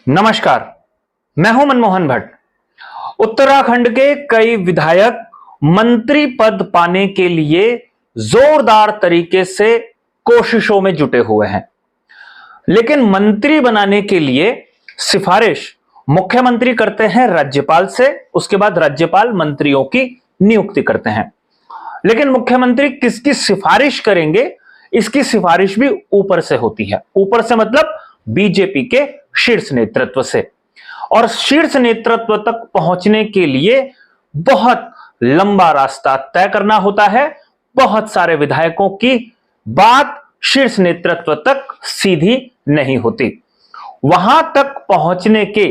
नमस्कार, मैं हूं मनमोहन भट्ट। उत्तराखंड के कई विधायक मंत्री पद पाने के लिए जोरदार तरीके से कोशिशों में जुटे हुए हैं, लेकिन मंत्री बनाने के लिए सिफारिश मुख्यमंत्री करते हैं राज्यपाल से। उसके बाद राज्यपाल मंत्रियों की नियुक्ति करते हैं, लेकिन मुख्यमंत्री किसकी सिफारिश करेंगे, इसकी सिफारिश भी ऊपर से होती है। ऊपर से मतलब बीजेपी के शीर्ष नेतृत्व से। और शीर्ष नेतृत्व तक पहुंचने के लिए बहुत लंबा रास्ता तय करना होता है। बहुत सारे विधायकों की बात शीर्ष नेतृत्व तक सीधी नहीं होती। वहां तक पहुंचने के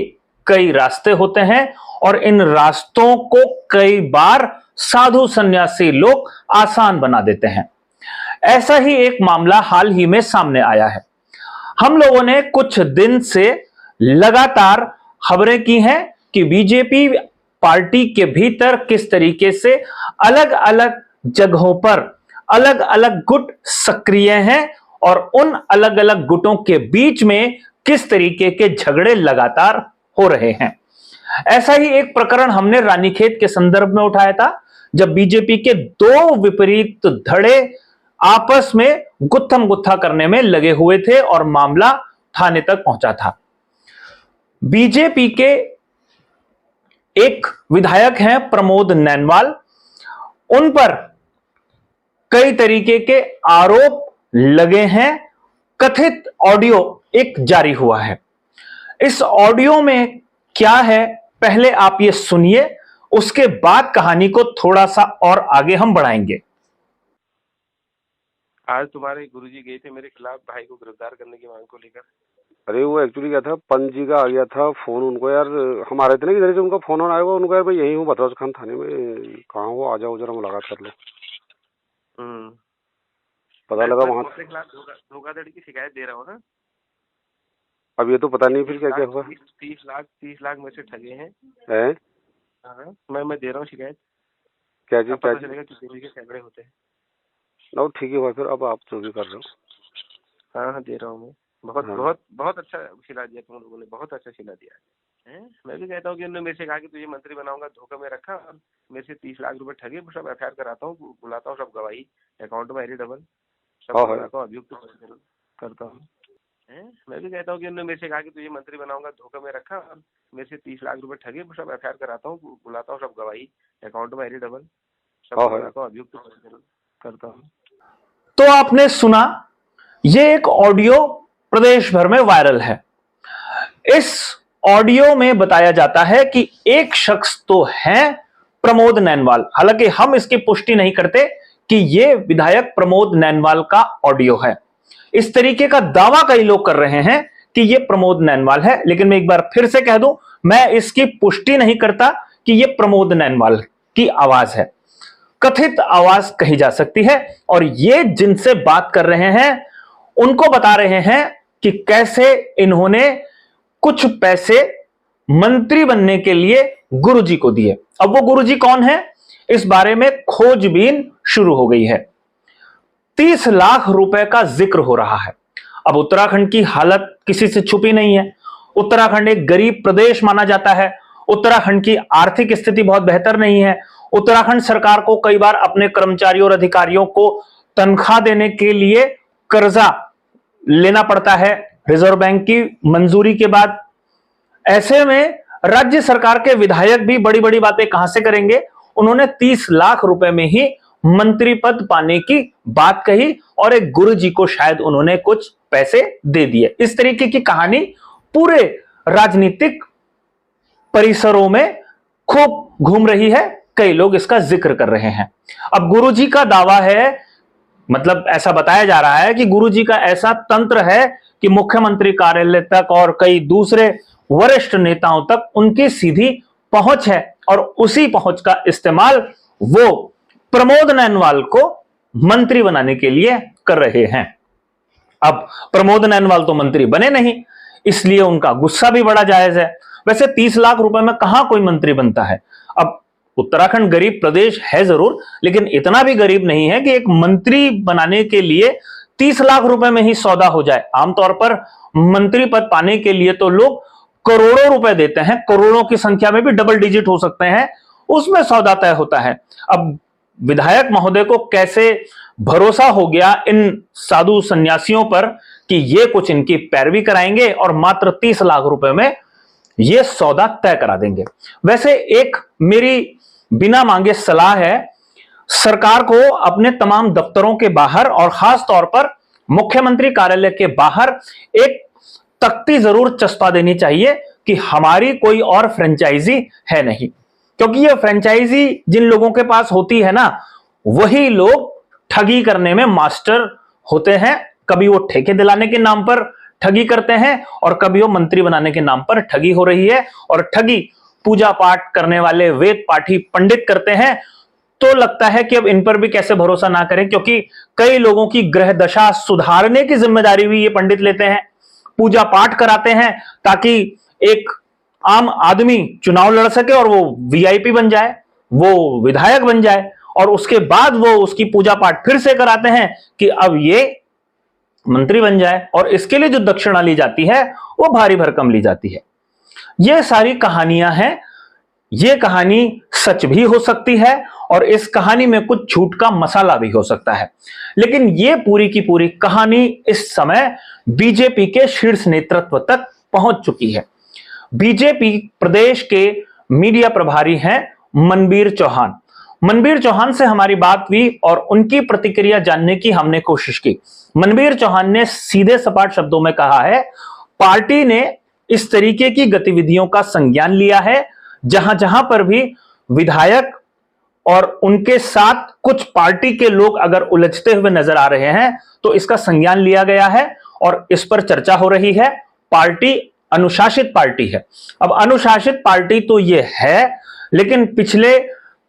कई रास्ते होते हैं और इन रास्तों को कई बार साधु सन्यासी लोग आसान बना देते हैं। ऐसा ही एक मामला हाल ही में सामने आया है। हम लोगों ने कुछ दिन से लगातार खबरें की हैं कि बीजेपी पार्टी के भीतर किस तरीके से अलग अलग जगहों पर अलग अलग गुट सक्रिय हैं और उन अलग अलग गुटों के बीच में किस तरीके के झगड़े लगातार हो रहे हैं। ऐसा ही एक प्रकरण हमने रानीखेत के संदर्भ में उठाया था, जब बीजेपी के दो विपरीत धड़े आपस में गुत्थम गुत्था करने में लगे हुए थे और मामला थाने तक पहुंचा था। बीजेपी के एक विधायक हैं प्रमोद नैनवाल, उन पर कई तरीके के आरोप लगे हैं। कथित ऑडियो एक जारी हुआ है। इस ऑडियो में क्या है, पहले आप ये सुनिए, उसके बाद कहानी को थोड़ा सा और आगे हम बढ़ाएंगे। आज तुम्हारे गुरुजी गए थे मेरे खिलाफ भाई को गिरफ्तार करने की मांग को लेकर। अरे वो एक्चुअली क्या था, पंच जी का आ गया था फोन उनको। यार हमारे इतने इधर से उनका फोन आया हुआ, उनको यार मैं यही हूँ बतौज खान थाने में, कहाँ हो, आ जाओ जरा मुलाकात कर लो। पता लगा वहाँ अपने खिलाफ धोखाधड़ी की शिकायत दे रहा हूँ ना। अब ये तो पता नहीं फिर क्या क्या हुआ। 30 लाख में से ठगे हैं। हैं? मैं दे रहा हूँ शिकायत। क्या जी, क्या पता चलेगा कितने के सैकड़े होते हैं। नो ठीक है भाई, फिर अब आप जो भी कर रहे हो। हाँ दे रहा हूँ मैं। बहुत हाँ। बहुत बहुत अच्छा सिला दिया तुम लोगों ने, बहुत अच्छा सिला दिया है। मैं भी कहता हूँ कि उन्होंने मेरे से कहा कि तुझे मंत्री बनाऊंगा, धोखा में रखा और मेरे से 30 लाख रुपए ठगे। सब FIR कराता हूँ, बुलाता हूँ, सब गवाही अकाउंट में डबल सब बुलाता हूँ, अभियुक्त करता हूँ। मैं भी कहता हूँ कि उन्होंने मेरे से कहा कि तुझे मंत्री बनाऊंगा, धोखा में रखा और मेरे से 30 लाख रुपए ठगे। सब FIR कराता हूँ, बुलाता हूँ, सब गवाही अकाउंट में डबल सब बुलाता हूँ, अभियुक्त करता हूँ। तो आपने सुना, ये एक ऑडियो प्रदेश भर में वायरल है। इस ऑडियो में बताया जाता है कि एक शख्स तो है प्रमोद नैनवाल। हालांकि हम इसकी पुष्टि नहीं करते कि यह विधायक प्रमोद नैनवाल का ऑडियो है। इस तरीके का दावा कई लोग कर रहे हैं कि यह प्रमोद नैनवाल है, लेकिन मैं एक बार फिर से कह दूं, मैं इसकी पुष्टि नहीं करता कि यह प्रमोद नैनवाल की आवाज है। कथित आवाज कही जा सकती है और ये जिनसे बात कर रहे हैं उनको बता रहे हैं कि कैसे इन्होंने कुछ पैसे मंत्री बनने के लिए गुरुजी को दिए। अब वो गुरुजी कौन है, इस बारे में खोजबीन शुरू हो गई है। 30 लाख रुपए का जिक्र हो रहा है। अब उत्तराखंड की हालत किसी से छुपी नहीं है। उत्तराखंड एक गरीब प्रदेश माना जाता है। उत्तराखंड की आर्थिक स्थिति बहुत बेहतर नहीं है। उत्तराखंड सरकार को कई बार अपने कर्मचारियों और अधिकारियों को तनख्वाह देने के लिए कर्जा लेना पड़ता है रिजर्व बैंक की मंजूरी के बाद। ऐसे में राज्य सरकार के विधायक भी बड़ी बड़ी बातें कहां से करेंगे। उन्होंने 30 लाख रुपए में ही मंत्री पद पाने की बात कही और एक गुरुजी को शायद उन्होंने कुछ पैसे दे दिए। इस तरीके की कहानी पूरे राजनीतिक परिसरों में खूब घूम रही है। कई लोग इसका जिक्र कर रहे हैं। अब गुरुजी का दावा है, मतलब ऐसा बताया जा रहा है कि गुरुजी का ऐसा तंत्र है कि मुख्यमंत्री कार्यालय तक और कई दूसरे वरिष्ठ नेताओं तक उनकी सीधी पहुंच है और उसी पहुंच का इस्तेमाल वो प्रमोद नैनवाल को मंत्री बनाने के लिए कर रहे हैं। अब प्रमोद नैनवाल तो मंत्री बने नहीं, इसलिए उनका गुस्सा भी बड़ा जायज है। वैसे 30 लाख रुपए में कहां कोई मंत्री बनता है। अब उत्तराखंड गरीब प्रदेश है जरूर, लेकिन इतना भी गरीब नहीं है कि एक मंत्री बनाने के लिए 30 लाख रुपए में ही सौदा हो जाए। आमतौर पर मंत्री पद पाने के लिए तो लोग करोड़ों रुपए देते हैं, करोड़ों की संख्या में भी डबल डिजिट हो सकते हैं, उसमें सौदा तय होता है। अब विधायक महोदय को कैसे भरोसा हो गया इन साधु सन्यासियों पर कि ये कुछ इनकी पैरवी कराएंगे और मात्र 30 लाख रुपए में ये सौदा तय करा देंगे। वैसे एक मेरी बिना मांगे सलाह है, सरकार को अपने तमाम दफ्तरों के बाहर और खास तौर पर मुख्यमंत्री कार्यालय के बाहर एक तख्ती जरूर चस्पा देनी चाहिए कि हमारी कोई और फ्रेंचाइजी है नहीं, क्योंकि ये फ्रेंचाइजी जिन लोगों के पास होती है ना, वही लोग ठगी करने में मास्टर होते हैं। कभी वो ठेके दिलाने के नाम पर ठगी करते हैं और कभी वो मंत्री बनाने के नाम पर ठगी हो रही है, और ठगी पूजा पाठ करने वाले वेद पाठी पंडित करते हैं। तो लगता है कि अब इन पर भी कैसे भरोसा ना करें, क्योंकि कई लोगों की ग्रह दशा सुधारने की जिम्मेदारी भी ये पंडित लेते हैं, पूजा पाठ कराते हैं ताकि एक आम आदमी चुनाव लड़ सके और वो वीआईपी बन जाए, वो विधायक बन जाए, और उसके बाद वो उसकी पूजा पाठ फिर से कराते हैं कि अब ये मंत्री बन जाए, और इसके लिए जो दक्षिणा ली जाती है वो भारी भरकम ली जाती है। ये सारी कहानियां हैं। ये कहानी सच भी हो सकती है और इस कहानी में कुछ झूठ का मसाला भी हो सकता है, लेकिन ये पूरी की पूरी कहानी इस समय बीजेपी के शीर्ष नेतृत्व तक पहुंच चुकी है। बीजेपी प्रदेश के मीडिया प्रभारी हैं मनबीर चौहान। मनबीर चौहान से हमारी बात हुई और उनकी प्रतिक्रिया जानने की हमने कोशिश की। मनबीर चौहान ने सीधे सपाट शब्दों में कहा है, पार्टी ने इस तरीके की गतिविधियों का संज्ञान लिया है। जहां जहां पर भी विधायक और उनके साथ कुछ पार्टी के लोग अगर उलझते हुए नजर आ रहे हैं तो इसका संज्ञान लिया गया है और इस पर चर्चा हो रही है। पार्टी अनुशासित पार्टी है। अब अनुशासित पार्टी तो ये है, लेकिन पिछले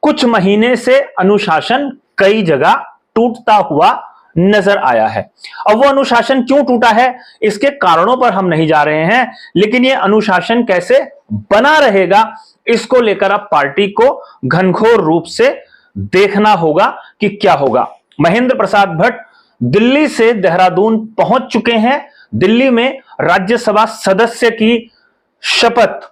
कुछ महीने से अनुशासन कई जगह टूटता हुआ नजर आया है। अब वो अनुशासन क्यों टूटा है, इसके कारणों पर हम नहीं जा रहे हैं, लेकिन ये अनुशासन कैसे बना रहेगा, इसको लेकर अब पार्टी को घनघोर रूप से देखना होगा कि क्या होगा। महेंद्र प्रसाद भट्ट दिल्ली से देहरादून पहुंच चुके हैं। दिल्ली में राज्यसभा सदस्य की शपथ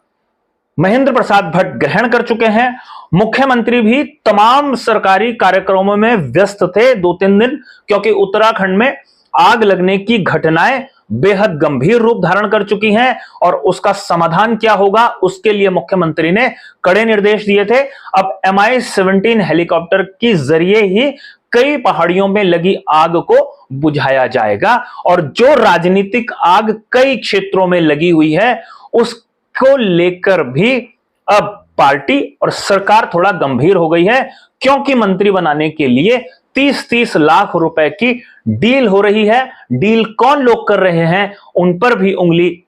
महेंद्र प्रसाद भट्ट ग्रहण कर चुके हैं। मुख्यमंत्री भी तमाम सरकारी कार्यक्रमों में व्यस्त थे 2-3 दिन, क्योंकि उत्तराखंड में आग लगने की घटनाएं बेहद गंभीर रूप धारण कर चुकी हैं और उसका समाधान क्या होगा उसके लिए मुख्यमंत्री ने कड़े निर्देश दिए थे। अब MI-17 हेलीकॉप्टर के जरिए ही कई पहाड़ियों में लगी आग को बुझाया जाएगा, और जो राजनीतिक आग कई क्षेत्रों में लगी हुई है उसको लेकर भी अब पार्टी और सरकार थोड़ा गंभीर हो गई है, क्योंकि मंत्री बनाने के लिए 30-30 लाख रुपए की डील हो रही है। डील कौन लोग कर रहे हैं उन पर भी उंगली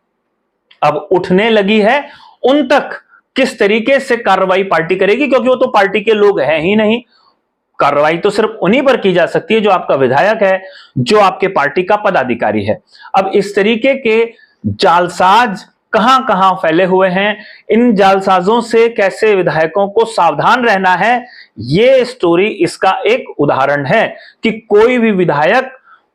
अब उठने लगी है। उन तक किस तरीके से कार्रवाई पार्टी करेगी, क्योंकि वो तो पार्टी के लोग हैं ही नहीं। कार्रवाई तो सिर्फ उन्हीं पर की जा सकती है जो आपका विधायक है, जो आपके पार्टी का पदाधिकारी है। अब इस तरीके के जालसाज कहां कहां फैले हुए हैं, इन जालसाजों से कैसे विधायकों को सावधान रहना है, ये स्टोरी इसका एक उदाहरण है कि कोई भी विधायक,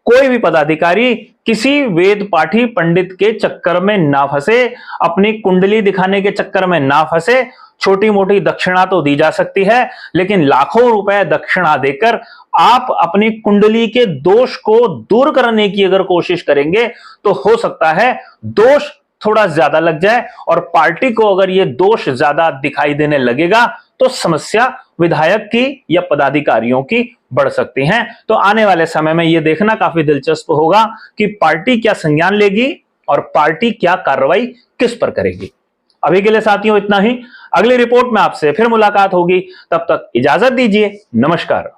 कोई भी पदाधिकारी किसी वेद पाठी पंडित के चक्कर में ना फंसे, अपनी कुंडली दिखाने के चक्कर में ना फंसे। छोटी मोटी दक्षिणा तो दी जा सकती है, लेकिन लाखों रुपए दक्षिणा देकर आप अपनी कुंडली के दोष को दूर करने की अगर कोशिश करेंगे तो हो सकता है दोष थोड़ा ज्यादा लग जाए, और पार्टी को अगर ये दोष ज्यादा दिखाई देने लगेगा तो समस्या विधायक की या पदाधिकारियों की बढ़ सकती हैं। तो आने वाले समय में यह देखना काफी दिलचस्प होगा कि पार्टी क्या संज्ञान लेगी और पार्टी क्या कार्रवाई किस पर करेगी। अभी के लिए साथियों इतना ही। अगली रिपोर्ट में आपसे फिर मुलाकात होगी, तब तक इजाजत दीजिए। नमस्कार।